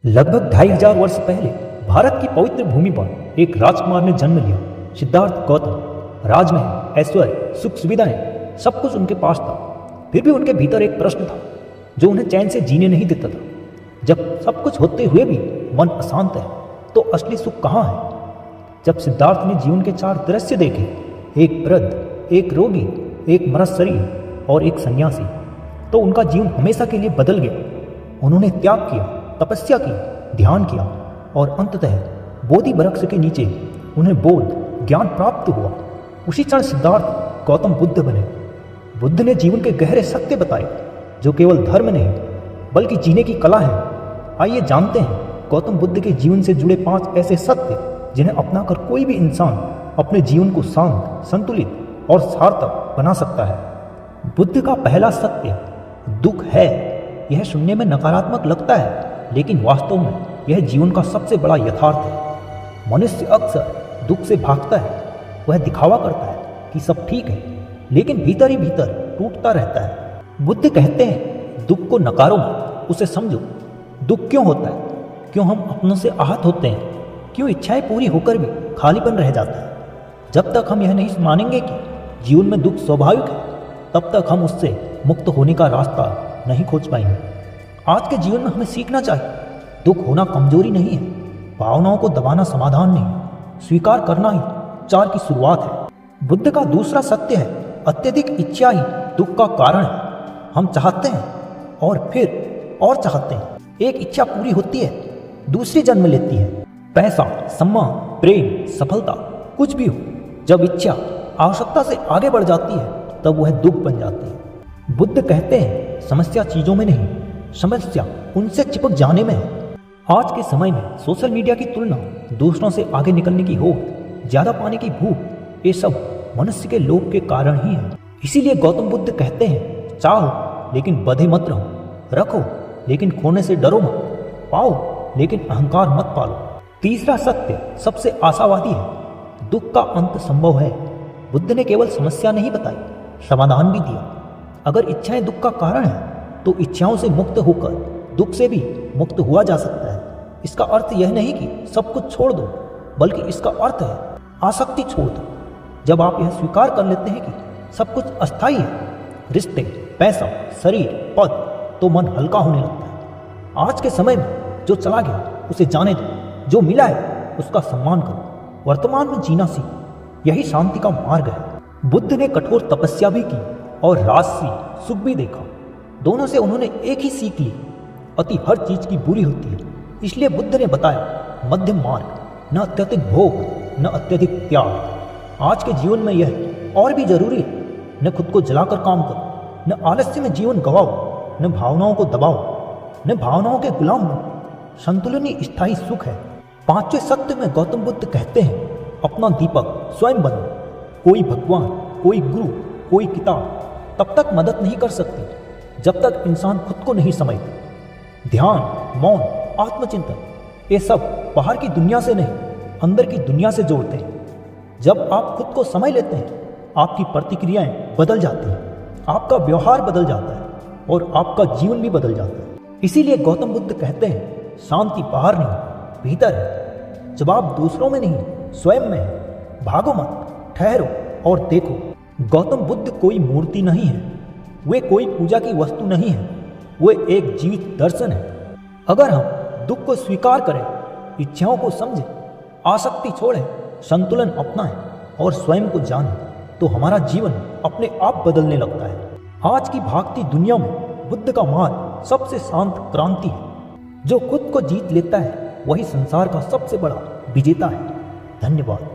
लगभग 2500 वर्ष पहले भारत की पवित्र भूमि पर एक राजकुमार ने जन्म लिया। सिद्धार्थ गौतम। राजमहल, ऐश्वर्य, सुख सुविधाएं, सब कुछ उनके पास था। फिर भी उनके भीतर एक प्रश्न था जो उन्हें चैन से जीने नहीं देता था। जब सब कुछ होते हुए भी मन अशांत है तो असली सुख कहाँ है? जब सिद्धार्थ ने जीवन के 4 दृश्य देखे, एक वृद्ध, एक रोगी, एक मृत शरीर और एक सन्यासी, तो उनका जीवन हमेशा के लिए बदल गया। उन्होंने त्याग किया, तपस्या की, ध्यान किया और अंततः बोधि वृक्ष के नीचे उन्हें बोध ज्ञान प्राप्त हुआ। उसी क्षण सिद्धार्थ गौतम बुद्ध बने। बुद्ध ने जीवन के गहरे सत्य बताए जो केवल धर्म नहीं बल्कि जीने की कला है। आइए जानते हैं गौतम बुद्ध के जीवन से जुड़े 5 ऐसे सत्य जिन्हें अपनाकर कोई भी इंसान अपने जीवन को शांत, संतुलित और सार्थक बना सकता है। बुद्ध का पहला सत्य दुख है। यह सुनने में नकारात्मक लगता है लेकिन वास्तव में यह जीवन का सबसे बड़ा यथार्थ है। मनुष्य अक्सर दुख से भागता है। वह दिखावा करता है कि सब ठीक है लेकिन भीतर ही भीतर टूटता रहता है। बुद्ध कहते हैं दुख को नकारो मत, उसे समझो। दुख क्यों होता है? क्यों हम अपनों से आहत होते हैं? क्यों इच्छाएं पूरी होकर भी खालीपन रह जाता है? जब तक हम यह नहीं मानेंगे कि जीवन में दुख स्वाभाविक है तब तक हम उससे मुक्त होने का रास्ता नहीं खोज पाएंगे। आज के जीवन में हमें सीखना चाहिए दुख होना कमजोरी नहीं है, भावनाओं को दबाना समाधान नहीं, स्वीकार करना ही उपचार की शुरुआत है। बुद्ध का दूसरा सत्य है अत्यधिक इच्छा ही दुख का कारण है। हम चाहते हैं और फिर और चाहते हैं। एक इच्छा पूरी होती है, दूसरी जन्म लेती है। पैसा, सम्मान, प्रेम, सफलता, कुछ भी हो, जब इच्छा आवश्यकता से आगे बढ़ जाती है तब वह दुख बन जाती है। बुद्ध कहते हैं समस्या चीजों में नहीं, समस्या उनसे चिपक जाने में है। आज के समय में सोशल मीडिया की तुलना, दूसरों से आगे निकलने की होड़, ज्यादा पाने की भूख, ये सब मनुष्य के लोभ के कारण ही है। इसीलिए गौतम बुद्ध कहते हैं चाहो लेकिन बंधे मत रहो, रखो लेकिन खोने से डरो मत, पाओ लेकिन अहंकार मत पालो। तीसरा सत्य सबसे आशावादी है दुख का अंत संभव है। बुद्ध ने केवल समस्या नहीं बताई, समाधान भी दिया। अगर इच्छाएं दुख का कारण है तो इच्छाओं से मुक्त होकर दुख से भी मुक्त हुआ जा सकता है। इसका अर्थ यह नहीं कि सब कुछ छोड़ दो, बल्कि इसका अर्थ है आसक्ति छोड़ दो। जब आप यह स्वीकार कर लेते हैं कि सब कुछ अस्थायी है, रिश्ते, पैसा, शरीर, पद, तो मन हल्का होने लगता है। आज के समय में जो चला गया उसे जाने दो, जो मिला है उसका सम्मान करो, वर्तमान में जीना सीखो। यही शांति का मार्ग है। बुद्ध ने कठोर तपस्या भी की और राजसी सुख भी देखा। दोनों से उन्होंने एक ही सीख ली, अति हर चीज की बुरी होती है। इसलिए बुद्ध ने बताया मध्यम मार्ग, न अत्यधिक भोग न अत्यधिक त्याग। आज के जीवन में यह और भी जरूरी है। न खुद को जलाकर काम करो, न आलस्य में जीवन गवाओ, न भावनाओं को दबाओ, न भावनाओं के गुलाम बनो। संतुलन ही स्थायी सुख है। 5वें सत्य में गौतम बुद्ध कहते हैं अपना दीपक स्वयं बनो। कोई भगवान, कोई गुरु, कोई किताब तब तक मदद नहीं कर सकती जब तक इंसान खुद को नहीं समझता। ध्यान, मौन, आत्मचिंतन, ये सब बाहर की दुनिया से नहीं अंदर की दुनिया से जोड़ते हैं। जब आप खुद को समझ लेते हैं आपकी प्रतिक्रियाएं बदल जाती हैं, आपका व्यवहार बदल जाता है और आपका जीवन भी बदल जाता है। इसीलिए गौतम बुद्ध कहते हैं शांति बाहर नहीं भीतर है। जब आप दूसरों में नहीं स्वयं में है, भागो मत, ठहरो और देखो। गौतम बुद्ध कोई मूर्ति नहीं है, वे कोई पूजा की वस्तु नहीं है, वे एक जीवित दर्शन है। अगर हम दुख को स्वीकार करें, इच्छाओं को समझें, आसक्ति छोड़ें, संतुलन अपनाएं और स्वयं को जानें तो हमारा जीवन अपने आप बदलने लगता है। आज की भागती दुनिया में बुद्ध का मार्ग सबसे शांत क्रांति है। जो खुद को जीत लेता है वही संसार का सबसे बड़ा विजेता है। धन्यवाद।